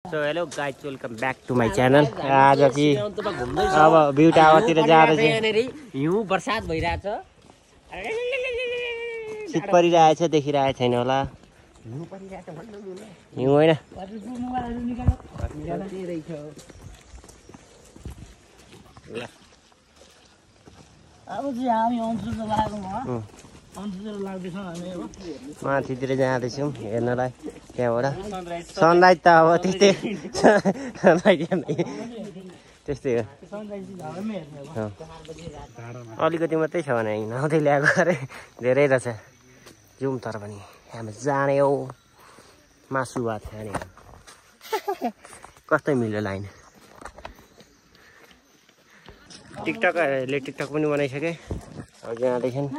So hello guys welcome back to my channel. आज चाहिँ अब भ्यू टावरतिर जाँदैछ। हिउँ बर्सात भइरहेछ, शीत परिरहेछ, देखिरहेको छैन होला। हिउँ होइन माथितिर जाँदैछौँ हेर्नलाई। त्यहाँबाट सनलाइट त अब त्यस्तै त्यस्तै हो। अलिकति मात्रै छ भने हिँडाउँदै ल्याएको अरे धेरै रहेछ। जाउँ तर पनि हामी जाने हो मासु भात खाने। कस्तो मिल्यो लाइन। टिकटकहरूले टिकटक पनि बनाइसके। अब जाँदैछन्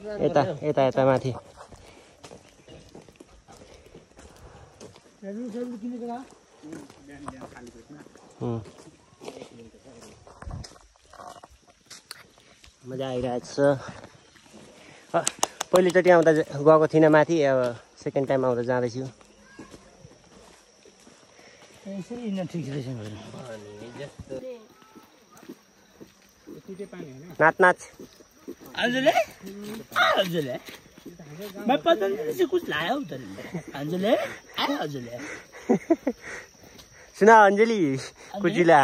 यता यता यता माथि। मजा आइरहेछ। पहिलोचोटि आउँदा गएको थिइनँ माथि, अब सेकेन्ड टाइम आउँदा जाँदैछु। नाच नाच सुना अञ्जली कुचिला।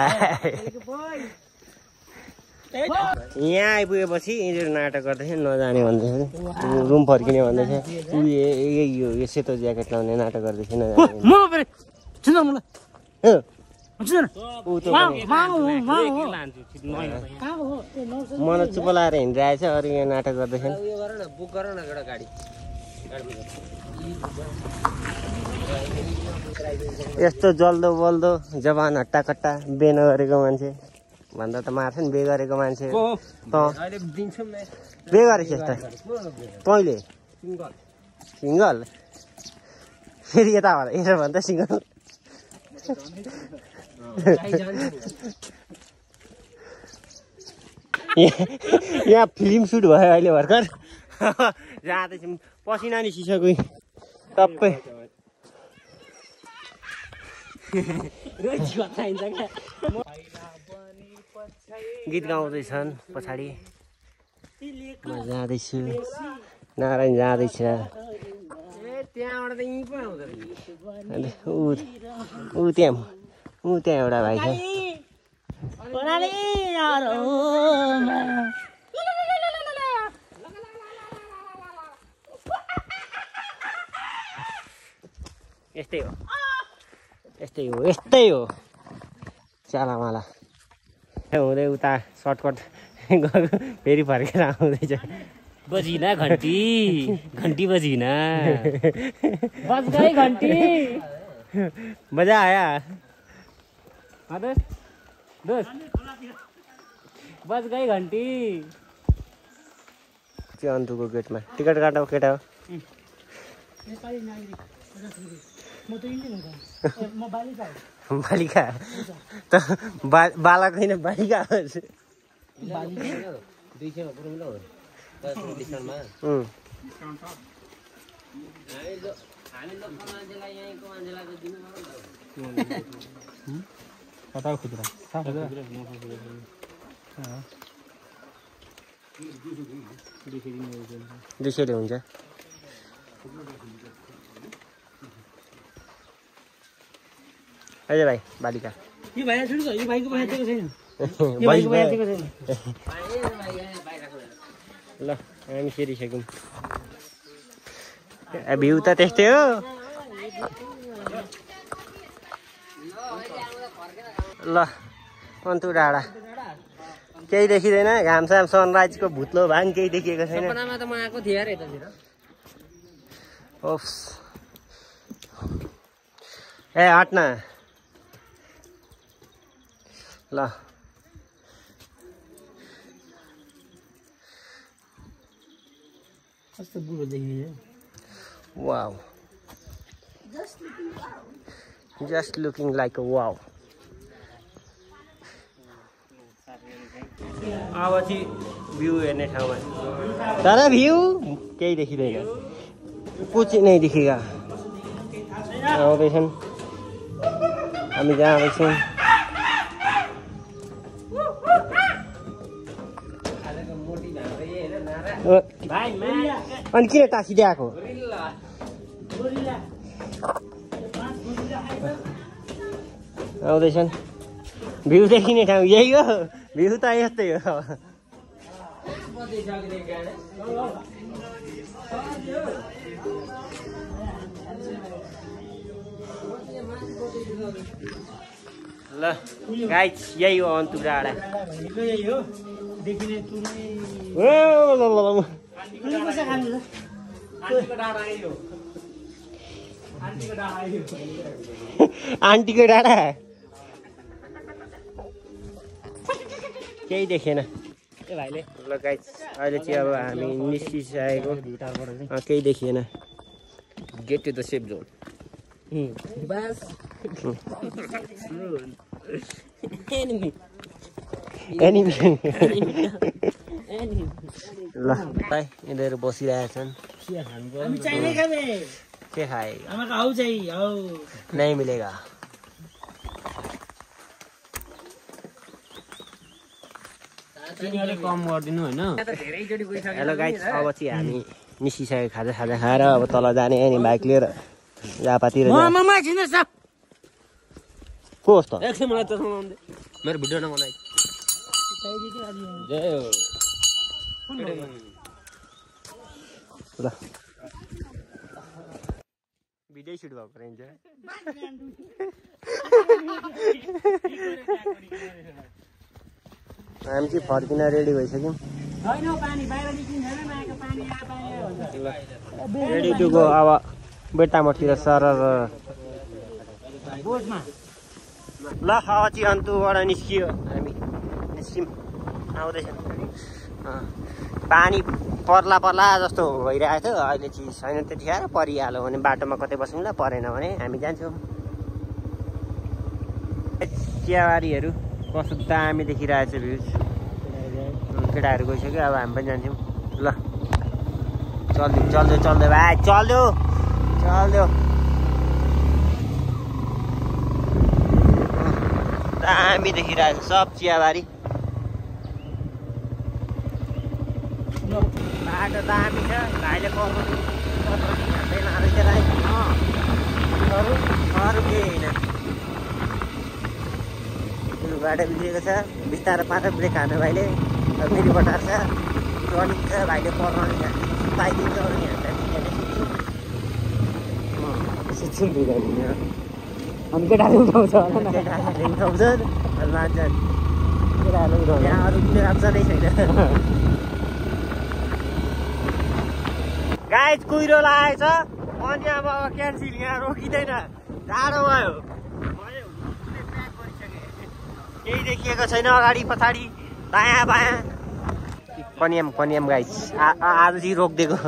यहाँ आइपुगेपछि यिनीहरू नाटक गर्दैछ नजाने भन्दैछ, रुम फर्किने भन्दैछ। यो सेतो ज्याकेट लाउने नाटक गर्दैछ नजाने। मलाई चुप लाएर हिँडिरहेछ, अरू यहाँ नाटक गर्दैछन्। यस्तो जल्दो बल्दो जवान हट्टा कट्टा बे नगरेको मान्छे भन्दा त मार्छ नि। बे गरेको मान्छे बे गरेछ त तैँले सिङ्गल। फेरि यता यसो भन्छ सिङ्गल। यहाँ फिल्म सुट भयो अहिले भर्खर। जाँदैछौँ, पसिना निस्किसक्यो सबै। गीत गाउँदैछन् पछाडि। म जाँदैछु, नारायण जाँदैछ। ऊ त्यहाँ एउटा भाइ छ। यस्तै हो यस्तै हो यस्तै हो चालामाला हुँदै उता सर्टकट गएको फेरि फर्केर आउँदैछ। बजिना घन्टी घन्टी बजिना बज गई घन्टी। मजा आया दोस्त बज गई घन्टी। त्यो अन्तुको गेटमा टिकट काटौ केटा हो। बालिका त बालक होइन बालिका। दुईसयले हुन्छ। हजुर भाइ बालिका यो भाइ छोड्छ, यो भाइको भाइ दिएको छैन। ल हामी फेरिसक्यौँ। भ्यू त त्यस्तै हो। ल अन्तु डाँडा केही देखिँदैन। घामसाम सनराइजको भुत्लो भान केही देखिएको छैन। ओफ्स ए हट्न ल। Wow just looking like a wow. अब चाहिँ भ्यू हेर्ने ठाउँमा तर भ्यू केही देखिँदैन, कुछ नै देखिएगा। आउँदैछन् हामी जाँदैछौँ। अनि किन टाँसिदिएको आउँदैछन्। भ्यू देखिने ठाउँ यही हो, भ्यू त यस्तै हो। ल गाइस यही हो अन्तु डाँडा। आन्टीको डाँडा केही देखेन भाइले। ल गाइस अहिले चाहिँ अब हामी निस्किसकेको, केही देखिएन। Get to the safe zone. ल यिनीहरू बसिरहेछन्। के खाए नहीं मिलेगा। कम गरिदिनु होइन। हेलो गाइस अब चाहिँ हामी निस्किसकेको खाजा खाएर अब तल जाने अनि बाइक लिएर झापातिर कस्तो मेरो भिडियो नबनाइ। ल भिडियो सुट भएको रहन्छ। हामी चाहिँ फर्किन रेडी भइसक्यौँ। Ready to go. अब बेटामठतिर सर ल अब चाहिँ अन्तुबाट निस्कियो। हामी निस्क्यौँ, आउँदैछ। पानी पर्ला पर्ला जस्तो भइरहेको थियो, अहिले चाहिँ छैन त्यतिखेर। परिहाल्यो भने बाटोमा कतै बसौँला, परेन भने हामी जान्छौँ। चियाबारीहरू कस्तो दामी देखिरहेको छ भ्युज। केटाहरू गइसक्यो, अब हामी पनि जान्छौँ। ल चल्दियो चल्दियो चल्दियो भाइ, चल्दियो चल्दियो। दामी देखिरहेको छ सब चियाबारी। बाटो दामी छ। भाइले अरू केही होइन। बाटो बिग्रेको छ, बिस्तारो पारेर ब्रेक हान्नु भाइले। फेरि बटार छ, रनिङ छ, भाइले पर्न पाइदिन्छ। अरू यहाँ केटाहरू उठाउँछ, लान्छन्। यहाँ अरू कुनै अप्सनै छैन। गाइस कुहिरो लागेको छ अनि अब क्यान्सिल, यहाँ रोकिँदैन, टाढो भयो। केही देखिएको छैन, अगाडि पछाडि दायाँ बायाँ। कन्याम गाइस आज चाहिँ रोकिदिएको।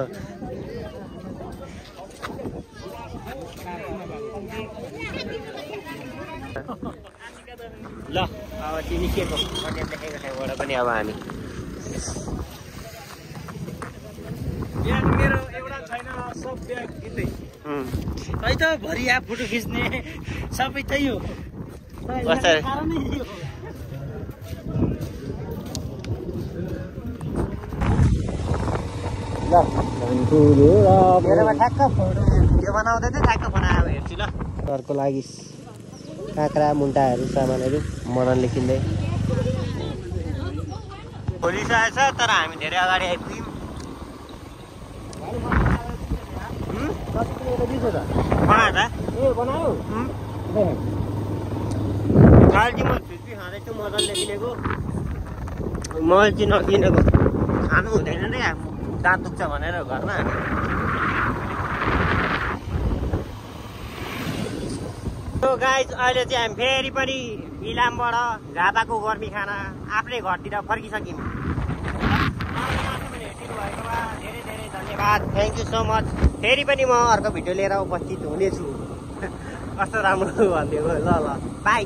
ल अब चाहिँ निस्किएको कन्याम देखेको ठाउँबाट पनि अब हामी। मेरो एउटा छैन, सब ब्याग किन्दै खै त भरि यहाँ फोटो खिच्ने सबै त्यही हो। मेरोमा ठ्याक्क फोटो त्यो बनाउँदै चाहिँ ठ्याक्क बनाएर हेर्छु। ल घरको लागि काँक्रा मुन्टाहरू सामानहरू मदनले किन्दै खोलिसकेको छ, तर हामी धेरै अगाडि आइपुग्यौँ। बनायो गाडी म छुर्पी खाँदैछु, मदनले किनेको। मैले चाहिँ नकिनेको, खानु हुँदैन रे, दाँत दुख्छ भनेर घरमा। गाइस अहिले चाहिँ हामी फेरि पनि इलामबाट झापाको गर्मी खाना आफ्नै घरतिर फर्किसक्यौँ। धेरै धेरै धन्यवाद, थ्याङ्क यू सो मच। फेरि पनि म अर्को भिडियो लिएर उपस्थित हुनेछु। कस्तो राम्रो भनिदिएको। ल ल बाई।